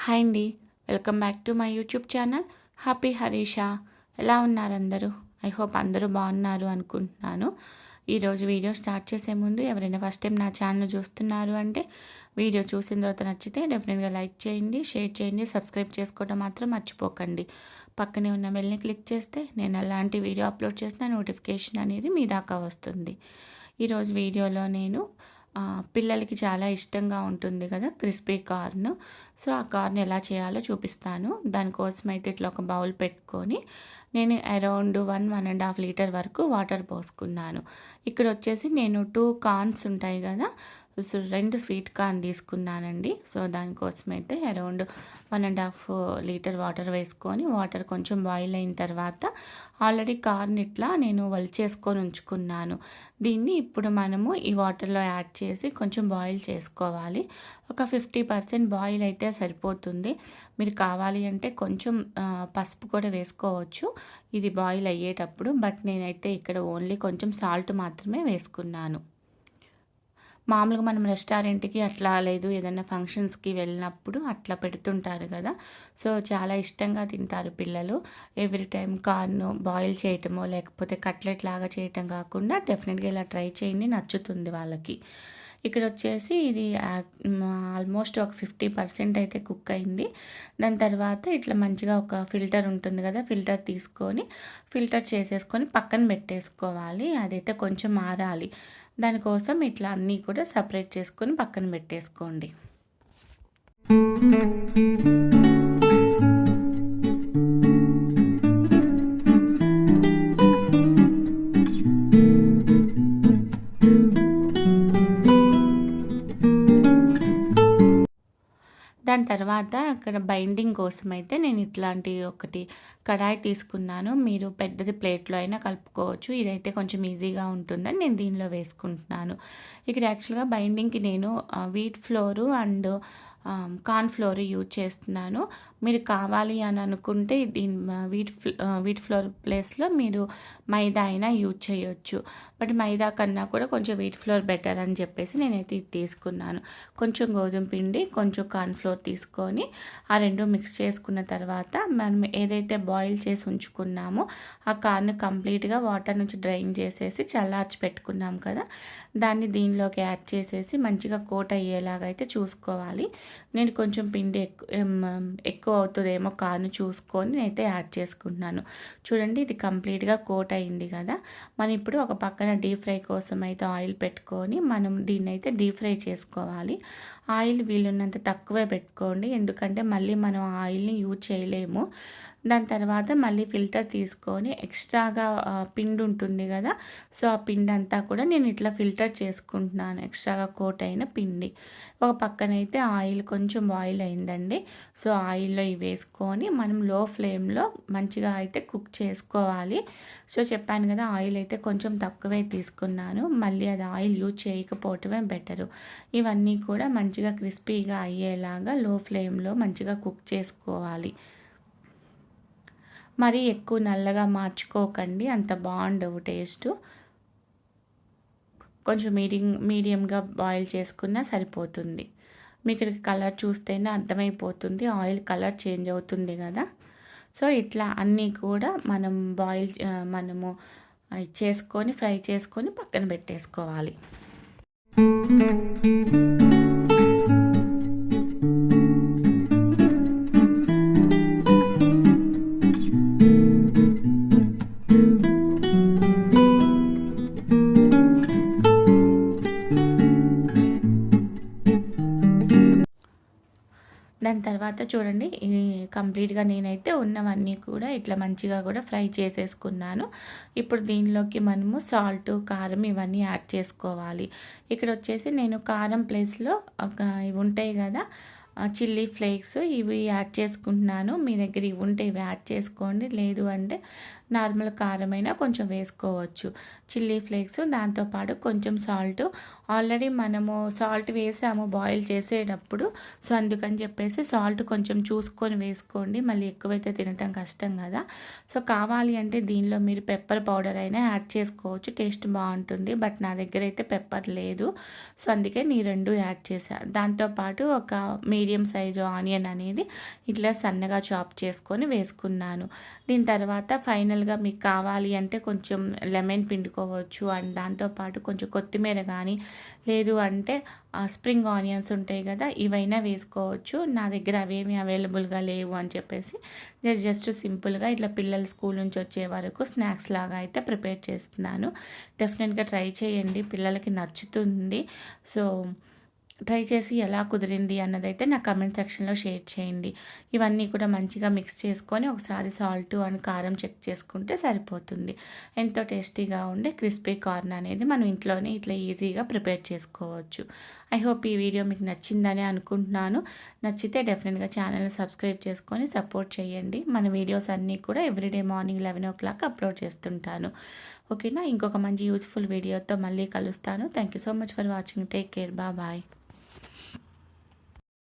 Hi అండి. Welcome back to my YouTube channel happy Harisha. ఎలా ఉన్నారు అందరూ? ఐ హోప్ అందరూ బాగున్నారు అనుకుంటున్నాను. ఈరోజు వీడియో స్టార్ట్ చేసే ముందు ఎవరైనా ఫస్ట్ టైం నా ఛానల్ చూస్తున్నారు అంటే వీడియో చూసిన తర్వాత నచ్చితే డెఫినెట్గా లైక్ చేయండి, షేర్ చేయండి, సబ్స్క్రైబ్ చేసుకోవడం మాత్రం మర్చిపోకండి. పక్కనే ఉన్న బెల్ని క్లిక్ చేస్తే నేను అలాంటి వీడియో అప్లోడ్ చేసిన నోటిఫికేషన్ అనేది మీ దాకా వస్తుంది. ఈరోజు వీడియోలో నేను పిల్లలకి చాలా ఇష్టంగా ఉంటుంది కదా క్రిస్పీ కార్న్. సో ఆ కార్న్ ఎలా చేయాలో చూపిస్తాను. దానికోసం అయితే ఇట్లా ఒక బౌల్ పెట్టుకొని నేను అరౌండ్ 1.5 లీటర్ వరకు వాటర్ పోసుకున్నాను. ఇక్కడ వచ్చేసి నేను 2 కార్న్స్ ఉంటాయి కదా, సో 2 స్వీట్ కార్న్ తీసుకున్నానండి. సో దానికోసం అయితే అరౌండ్ 1.5 లీటర్ వాటర్ వేసుకొని వాటర్ కొంచెం బాయిల్ అయిన తర్వాత ఆల్రెడీ కార్న్ ఇట్లా నేను వలిచేసుకొని ఉంచుకున్నాను. దీన్ని ఇప్పుడు మనము ఈ వాటర్లో యాడ్ చేసి కొంచెం బాయిల్ చేసుకోవాలి. ఒక 50% బాయిల్ అయితే సరిపోతుంది. మీరు కావాలి అంటే కొంచెం పసుపు కూడా వేసుకోవచ్చు ఇది బాయిల్ అయ్యేటప్పుడు. బట్ నేనైతే ఇక్కడ ఓన్లీ కొంచెం సాల్ట్ మాత్రమే వేసుకున్నాను. మామూలుగా మనం రెస్టారెంట్కి అట్లా లేదు ఏదైనా ఫంక్షన్స్కి వెళ్ళినప్పుడు అట్లా పెడుతుంటారు కదా, సో చాలా ఇష్టంగా తింటారు పిల్లలు. ఎవ్రీ టైం కార్న్ బాయిల్ చేయటమో లేకపోతే కట్లెట్ లాగా చేయటం కాకుండా డెఫినెట్గా ఇలా ట్రై చేయండి, నచ్చుతుంది వాళ్ళకి. ఇక్కడ వచ్చేసి ఇది ఆల్మోస్ట్ ఒక 50% అయితే కుక్ అయింది. దాని తర్వాత ఇట్లా మంచిగా ఒక ఫిల్టర్ ఉంటుంది కదా, ఫిల్టర్ తీసుకొని ఫిల్టర్ చేసేసుకొని పక్కన పెట్టేసుకోవాలి. అదైతే కొంచెం ఆరాలి. దానికోసం ఇట్లా అన్నీ కూడా సపరేట్ చేసుకొని పక్కన పెట్టేసుకోండి. దాని తర్వాత అక్కడ బైండింగ్ కోసం అయితే నేను ఇట్లాంటి ఒకటి కడాయి తీసుకున్నాను. మీరు పెద్దది ప్లేట్లో అయినా కలుపుకోవచ్చు. ఇదైతే కొంచెం ఈజీగా ఉంటుందని నేను దీనిలో వేసుకుంటున్నాను. ఇక్కడ యాక్చువల్గా బైండింగ్కి నేను wheat floor and corn flour use చేస్తున్నాను. మీరు కావాలి అని అనుకుంటే దీని వీట్ ఫ్లోర్ ప్లేస్లో మీరు మైదా అయినా యూజ్ చేయొచ్చు. బట్ మైదా కన్నా కూడా కొంచెం వీట్ ఫ్లోర్ బెటర్ అని చెప్పేసి నేనైతే ఇది తీసుకున్నాను. కొంచెం గోధుమ పిండి, కొంచెం కార్న్ ఫ్లోర్ తీసుకొని ఆ రెండు మిక్స్ చేసుకున్న తర్వాత మనం ఏదైతే బాయిల్ చేసి ఉంచుకున్నామో ఆ కార్న్ కంప్లీట్గా వాటర్ నుంచి డ్రైన్ చేసేసి చల్లార్చి పెట్టుకున్నాం కదా, దాన్ని దీనిలోకి యాడ్ చేసేసి మంచిగా కోట్ అయ్యేలాగా అయితే చూసుకోవాలి. నేను కొంచెం పిండి ఎక్కువ అవుతుందేమో కార్న్ చూసుకొని నేనైతే యాడ్ చేసుకుంటున్నాను. చూడండి ఇది కంప్లీట్గా కోట్ అయింది కదా. మనం ఇప్పుడు ఒక పక్కన డీప్ ఫ్రై కోసం అయితే ఆయిల్ పెట్టుకొని మనం దీన్ని అయితే డీప్ ఫ్రై చేసుకోవాలి. ఆయిల్ వీలున్నంత తక్కువే పెట్టుకోండి, ఎందుకంటే మళ్ళీ మనం ఆయిల్ని యూజ్ చేయలేము. దాని తర్వాత మళ్ళీ ఫిల్టర్ తీసుకొని ఎక్స్ట్రాగా పిండి ఉంటుంది కదా, సో ఆ పిండి అంతా కూడా నేను ఇట్లా ఫిల్టర్ చేసుకుంటున్నాను, ఎక్స్ట్రాగా కోట్ అయిన పిండి. ఒక పక్కనైతే ఆయిల్ కొంచెం బాయిల్ అయిందండి. సో ఆయిల్లో ఇవి వేసుకొని మనం లో ఫ్లేమ్లో మంచిగా అయితే కుక్ చేసుకోవాలి. సో చెప్పాను కదా ఆయిల్ అయితే కొంచెం తక్కువే తీసుకున్నాను, మళ్ళీ అది ఆయిల్ యూజ్ చేయకపోవటమే బెటరు. ఇవన్నీ కూడా మంచిగా క్రిస్పీగా అయ్యేలాగా లో ఫ్లేమ్లో మంచిగా కుక్ చేసుకోవాలి. మరీ ఎక్కువ నల్లగా మార్చుకోకండి, అంత బాగుండవు టేస్ట్. కొంచెం మీడియంగా బాయిల్ చేసుకున్నా సరిపోతుంది. మీకు కలర్ చూస్తేనే అర్థమైపోతుంది, ఆయిల్ కలర్ చేంజ్ అవుతుంది కదా. సో ఇట్లా అన్నీ కూడా మనము చేసుకొని ఫ్రై చేసుకొని పక్కన పెట్టేసుకోవాలి. దాని తర్వాత చూడండి కంప్లీట్గా నేనైతే ఉన్నవన్నీ కూడా ఇట్లా మంచిగా కూడా ఫ్రై చేసేసుకున్నాను. ఇప్పుడు దీనిలోకి మనము సాల్ట్, కారం ఇవన్నీ యాడ్ చేసుకోవాలి. ఇక్కడ వచ్చేసి నేను కారం ప్లేస్లో ఇవి ఉంటాయి కదా చిల్లీ ఫ్లేక్స్, ఇవి యాడ్ చేసుకుంటున్నాను. మీ దగ్గర ఇవి ఉంటే ఇవి యాడ్ చేసుకోండి, లేదు అంటే నార్మల్ కారమైనా కొంచెం వేసుకోవచ్చు. చిల్లీ ఫ్లేక్స్, దాంతోపాటు కొంచెం సాల్ట్. ఆల్రెడీ మనము సాల్ట్ వేసాము బాయిల్ చేసేటప్పుడు. సో, అందుకని చెప్పేసి సాల్ట్ కొంచెం చూసుకొని వేసుకోండి. మళ్ళీ ఎక్కువైతే తినటం కష్టం కదా! సో, కావాలి అంటే దీనిలో మీరు పెప్పర్ పౌడర్ అయినా యాడ్ చేసుకోవచ్చు. టేస్ట్ బాగుంటుంది. బట్ నా దగ్గర అయితే పెప్పర్ లేదు. సో, అందుకే నేను 2 యాడ్ చేశా. దాంతోపాటు ఒక మీడియం సైజు ఆనియన్ అనేది ఇట్లా సన్నగా చాప్ చేసుకొని వేసుకున్నాను. దీని తర్వాత ఫైనల్‌గా మీకు కావాలి అంటే కొంచెం లెమన్ పిండుకోవచ్చు. అండ్ దాంతోపాటు కొంచెం కొత్తిమీర కానీ, లేదు అంటే స్ప్రింగ్ ఆనియన్స్ ఉంటాయి కదా! ఇవైనా వేసుకోవచ్చు. నా దగ్గర అవేమీ అవైలబుల్‌గా లేవు అని చెప్పేసి జస్ట్ సింపుల్‌గా ఇట్లా పిల్లలు స్కూల్ నుంచి వచ్చే వరకు స్నాక్స్ లాగా అయితే ప్రిపేర్ చేస్తున్నాను. డెఫినెట్‌గా ట్రై చేయండి. పిల్లలకి నచ్చుతుంది. సో, ట్రై చేసి ఎలా కుదిరింది అన్నదైతే నా కమెంట్ సెక్షన్‌లో షేర్ చేయండి. ఇవన్నీ కూడా మంచిగా మిక్స్ చేసుకొని ఒకసారి సాల్ట్ అండ్ కారం చెక్ చేసుకుంటే సరిపోతుంది. ఎంతో టేస్టీగా ఉండే క్రిస్పీ కార్న్ అనేది మనం ఇంట్లోనే ఇట్లా ఈజీగా ప్రిపేర్ చేసుకోవచ్చు. ఐ హోప్ ఈ వీడియో మీకు నచ్చిందని అనుకుంటున్నాను. నచ్చితే డెఫినెట్‌గా ఛానల్‌ని సబ్స్క్రైబ్ చేసుకొని సపోర్ట్ చేయండి. మన వీడియోస్ అన్నీ కూడా ఎవ్రీడే మార్నింగ్ 11:00 అప్లోడ్ చేస్తుంటాను. ఓకేనా? ఇంకొక మంచి యూజ్‌ఫుల్ వీడియోతో మళ్ళీ కలుస్తాను. Thank you so much for watching. Take care. Bye.